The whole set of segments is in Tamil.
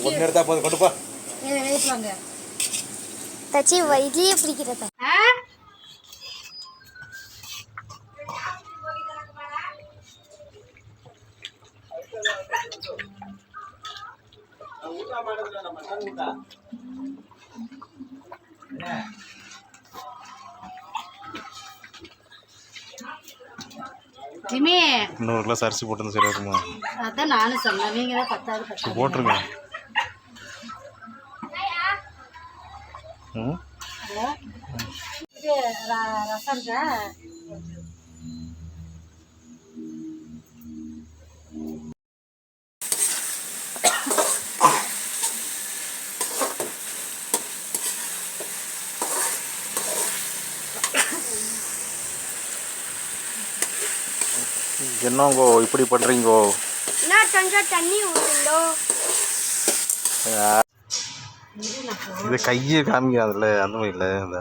ஒன்று எடுத்தா போதும் கொண்டு போ. தச்சி வயிற்றிலே பிடிக்கிறத ஜிமி இன்னொரு கிளாஸ் அரிசி போட்டு சரியா இருக்குமா? அதான் நானும் சொன்னேன். நீங்க தான் 10வது போட்டுருங்க. ம் இது ரசம் இருக்கா? என்னங்கோ இப்படி பண்ணுறீங்கோ? நான் கொஞ்சம் தண்ணி ஊற்றுண்டோ. இது கையை காமிக்காதுல்ல, அந்த மாதிரி இல்லை. இந்த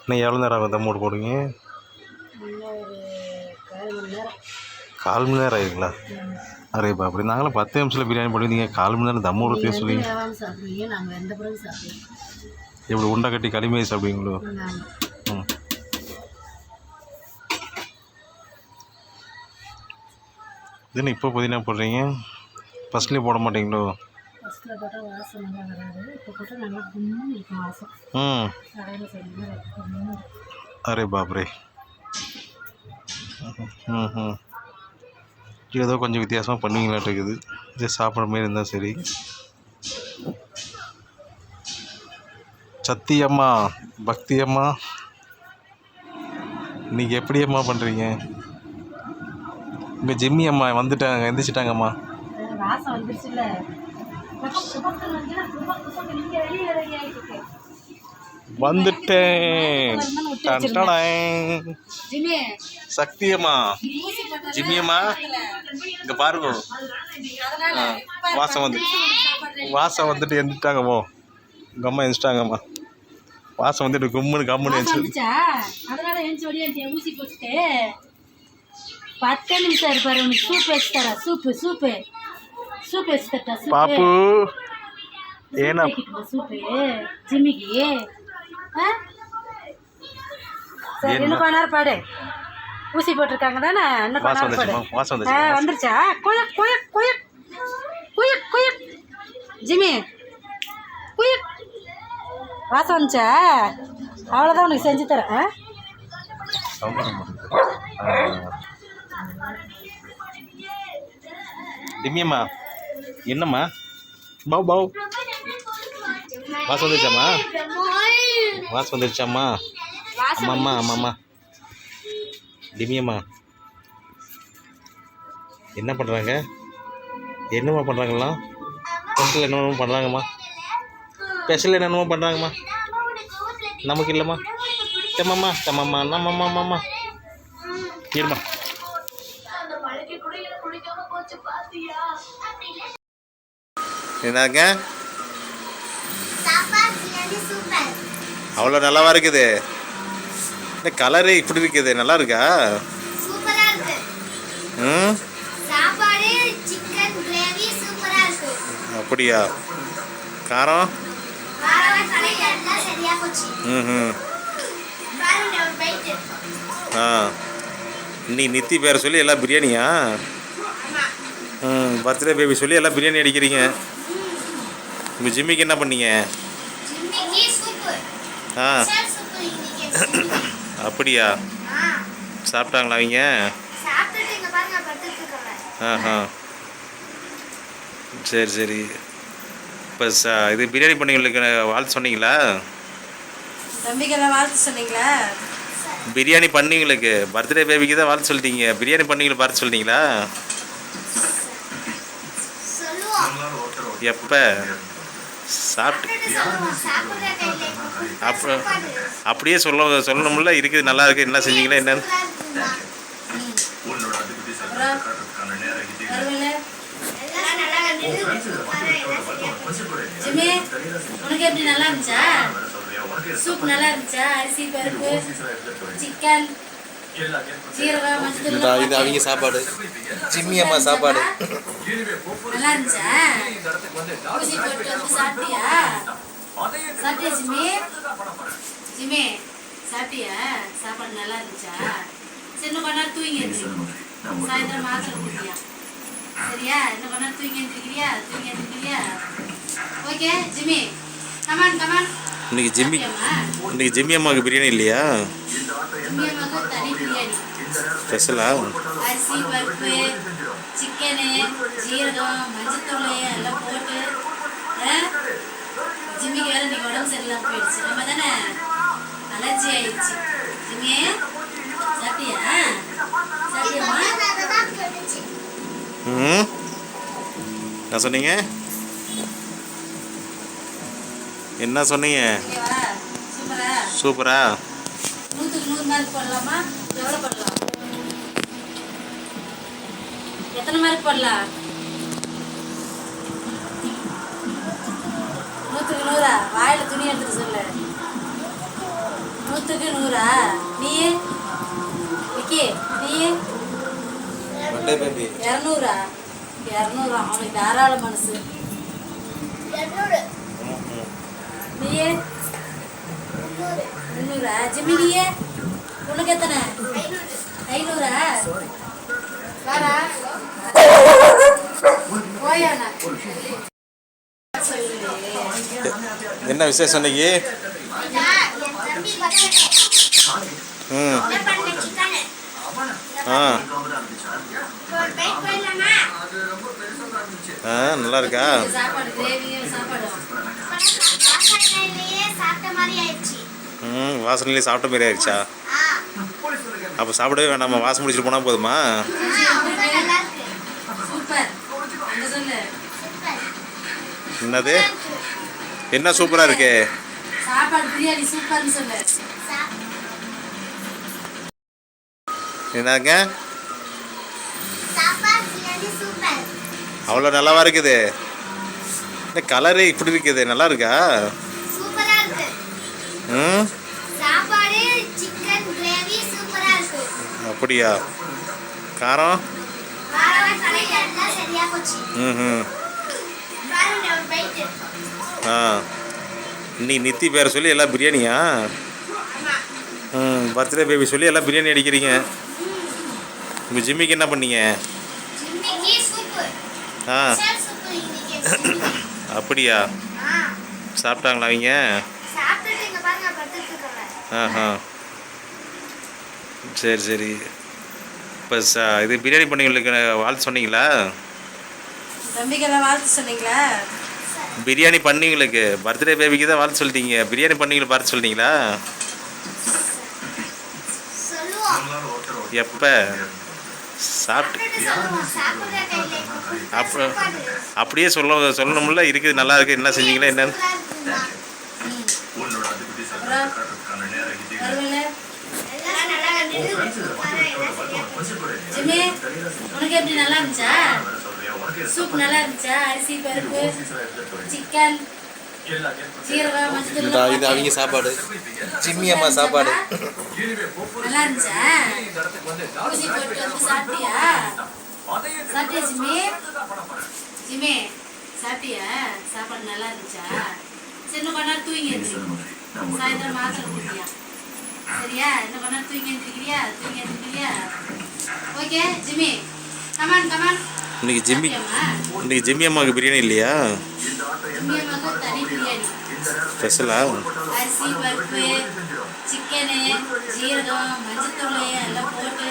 இன்னும் எவ்வளோ நேரம் ஆகும் தம் போடுங்க? கால் மணி நேரம் ஆயிருங்களா? அரேப்பா, அப்படி நாங்களும் 10 நிமிஷத்தில் பிரியாணி பண்ணுவீங்க, 1/4 மணி நேரம் தம் ஊற்றே சொல்லி எப்படி உண்டை கட்டி களிமையை சாப்பிடுவீங்களோ? ம் இதுன்னு இப்போ புதினா போடுறீங்க, ஃபஸ்ட்லேயே போட மாட்டீங்களோ? ம் அரே பாப்ரே. ம் ம் ஏதோ கொஞ்சம் வித்தியாசமாக பண்ணுவீங்களாட்டு இருக்குது. இதே சாப்பிட்ற மாதிரி இருந்தால் சரி. சத்தி அம்மா, பக்தி அம்மா, நீங்கள் எப்படி அம்மா பண்ணுறீங்க? உங்கள் ஜிம்மி அம்மா வந்துட்டாங்க, எந்திரிச்சிட்டாங்கம்மா. வந்துட்டேன். சக்தி அம்மா, ஜிம்மி அம்மா, இங்கே பாருங்க, வாசம் வந்துட்டு எழுந்துட்டாங்கம்மா. உங்கள் அம்மா எழுந்துட்டாங்கம்மா. வாசம் வந்துட்டு கம்முன்னு எழுந்துச்சு. அதனால ஊசி போட்டுட்டு 10 நிமிஷம் இருப்பாரு. உனக்கு சூப் வச்சு தரா. சூப் வச்சு தட்டா. பாப்பு ஏன்னா சூப்பு ஜிம்மிக்கு. சரி, இன்னும் கொஞ்ச நேரம் பாடு. ஊசி போட்டிருக்காங்க தானே, இன்னும் கொஞ்ச நேரம் பாடு. வந்துருச்சா? குயக் குயக் குயக் குயக் குயக். ஜிம்மி குயக். வாசம் வந்துச்சா? அவ்வளோதான், உனக்கு செஞ்சு தரேன். டிம்மியம்மா, என்னம்மா? பாவ் வாசம் வந்துருச்சாம்மா? வாசம் வந்துருச்சாம்மா? அம்மாம்மா டிம்மியம்மா என்ன பண்ணுறாங்க? என்னம்மா பண்ணுறாங்கலாம்? ஸ்பெஷல் என்னென்னமோ பண்ணுறாங்கம்மா. ஸ்பெஷல் என்னென்னமோ பண்ணுறாங்கம்மா. நமக்கு இல்லைம்மா. நம்மம்மா இருமா. என்னங்க அவ்வளோ நல்லாவா இருக்குது? இந்த கலரு இப்படி இருக்குது, நல்லா இருக்கா? ம் அப்படியா? காரம்? ம் நீ நித்தி பேர் சொல்லி எல்லாம் பிரியாணியா? பர்த்டே பேபி சொல்லி எல்லாம் பிரியாணி அடிக்கிறீங்க. உங்கள் ஜிம்மிக்கு என்ன பண்ணீங்க? அப்படியா? சாப்பிட்டாங்களா அவங்க? சரி. இப்போ இது பிரியாணி பண்ணவங்களுக்கு வாழ்த்து சொன்னீங்களா? தம்பிக்கெல்லாம் வாழ்த்து சொன்னீங்களா? பிரியாணி பண்ணவங்களுக்கு பர்த்டே பேபிக்கு தான் வாழ்த்து சொல்லிட்டீங்க. பிரியாணி பண்ணவங்களுக்கு பார்த்து சொல்லிட்டீங்களா? எப்போ சாப்பிட்டு அப்படியே சொல்லணும்ல. இருக்குது, நல்லா இருக்குது, என்ன செஞ்சீங்களா என்னன்னு? ஜிம்மி, உனக்கு எப்படி நல்லா இருந்துச்சா? சூப் நல்லா இருந்துச்சா? அரிசி பருப்பு சிக்கன் சீரகம் மஞ்சள் இது அவங்க சாப்பாடு, ஜிம்மி அம்மா சாப்பாடு. நல்லா இருந்துச்சா? ஊசி போட்டு வந்து சாப்பிட்டியா? சாப்பிட்டியா ஜிம்மி? ஜிம்மி சாப்பிட்டியா? சாப்பாடு நல்லா இருந்துச்சா? சரி இன்னும் கொஞ்ச நேரம் தூங்கி எழுந்திரி. சாயந்தரம் மாத்திரை குடிக்கியா? சரியா? இன்னும் கொஞ்ச நேரம் தூங்கி எழுந்திரிக்கிறியா? Okay Jimmy, come on come on. இன்னைக்கு ஜிம்மி அம்மாவுக்கு பிரியாணி இல்லையா? ஜிம்மி அம்மாவுக்கு தனி பிரியாணி ஸ்பெஷலா? அரிசி பருப்பு சிக்கனு ஜீரகம் மஞ்சத்தூள் எல்லாம் போட்டு ஜிம்மிக்கு வேற இன்னைக்கு உடம்பு சரியில்லாம போயிடுச்சு. நம்ம தானே அலர்ஜி ஆயிடுச்சு. ஜிம்மி சாப்பிட்டியா? சாப்பிட்டியாம்மா? என்ன சொன்னீங்க? என்ன சொன்னீங்க? சூப்பரா சூப்பரா. 100க்கு 100 மார்க் போடலாமா? எவ்வளோ போடலாம்? எத்தனை மார்க் போடலாம்? 100க்கு 100? வாயில துணி எடுத்துட்டு சொல்லு. 100க்கு 100? நீ விக்கி நீ 200? 200 அவனுக்கு தாராள மனசு. நீயே 300? ஜிம்மி நீயே உனக்கு எத்தனை? 500? வாரா போயாண்ணா. என்ன விசேஷம் இன்னைக்கு? நல்லா இருக்கா? சாப்பாடு கிரேவியும் சாப்பாடு வாசனையிலே சாப்பிட்ட மாதிரி ஆயிடுச்சா? அப்போ சாப்பிடவே வேணாமா? வாசம் முடிச்சுட்டு போனால் போதுமா? சூப்பர். சொல்லு என்னது? என்ன சூப்பராக இருக்கு? சாப்பாடு பிரியாணி சூப்பர்னு சொல்லு. என்னங்க அவ்வளோ நல்லாவா இருக்குது? இந்த கலரே இப்படி இருக்குது, நல்லா இருக்கா? ம் அப்படியா? காரம்? ம் இன்னைக்கு நித்தி பேரை சொல்லி எல்லாம் பிரியாணியா? பர்த்டே பேபி சொல்லி எல்லாம் பிரியாணி அடிக்கிறீங்க. உங்கள் ஜிம்மிக்கு என்ன பண்ணீங்க? அப்படியா? சாப்பிட்டாங்களா அவங்க? சரி சரி. இப்போ இது பிரியாணி பண்ணவங்களுக்கு வாழ்த்து சொன்னீங்களா? தம்பிக்கெல்லாம் வாழ்த்து சொன்னீங்களா? பிரியாணி பண்ணவங்களுக்கு பர்த்டே பேபிக்கு தான் வாழ்த்து சொல்லிட்டீங்க. பிரியாணி பண்ணவங்களுக்கு பார்த்து சொல்லிட்டீங்களா? எப்போ சாப்பிட்டு அப்புறம் அப்படியே சொல்லணும்ல. இருக்குது நல்லா இருக்குது, என்ன செஞ்சீங்களா என்னன்னு? ஜிம்மி உனக்கு எப்படி நல்லா இருந்துச்சா? சூப் நல்லா இருந்துச்சா? அரிசி பருப்பு சிக்கன் சீரகம் மஞ்சள் இது அவங்க சாப்பாடு, ஜிம்மி அம்மா சாப்பாடு. நல்லா இருந்துச்சா? ஊசி போட்டு வந்து சாப்பிட்டியா? சாப்பிட்டியா ஜிம்மி? ஜிம்மி சாப்பிட்டியா? சாப்பாடு நல்லா இருந்துச்சா? சரி இன்னும் கொஞ்ச நேரம் தூங்கி எழுந்திரி. சாயந்தரம் மாத்திரை குடிக்கியா? சரியா? இன்னும் கொஞ்ச நேரம் தூங்கி எழுந்திரிக்கிறியா? Okay Jimmy, come on come on. இன்னைக்கு ஜிம்மி அம்மாவுக்கு பிரியாணி இல்லையா? ஜிம்மி அம்மாவுக்கு தனி பிரியாணி ஸ்பெஷலா? அரிசி பருப்பு சிக்கனு ஜீரகம் மஞ்சத்தூள் எல்லாம் போட்டு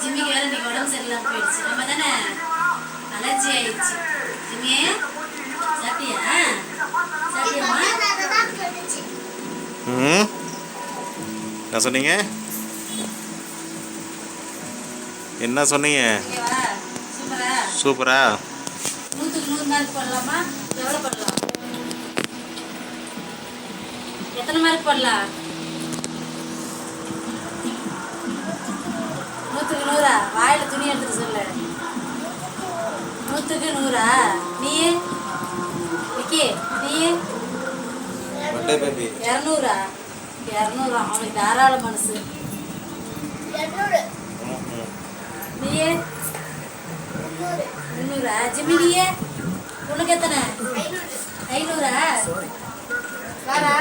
ஜிம்மிக்கு வேற இன்னைக்கு உடம்பு சரியில்லாம போயிடுச்சு. நம்ம தானே அலர்ஜி ஆயிடுச்சு. ஜிம்மி சாப்பிட்டியா? சாப்பிட்டியாம்மா? என்ன சொன்னீங்க? என்ன சொன்னீங்க? சூப்பரா சூப்பரா. 100க்கு 100 மார்க் போடலாமா? எவ்வளோ போடலாம்? எத்தனை மார்க் போடலாம்? 100க்கு 100? வாயில துணி எடுத்துட்டு சொல்லு. 100க்கு 100? நீ விக்கி நீ டே பேபி 200 அவனுக்கு தாராள மனசு. நீயே 300 ஜிம்மி நீயே உனக்கு எத்தனை 500 வாரா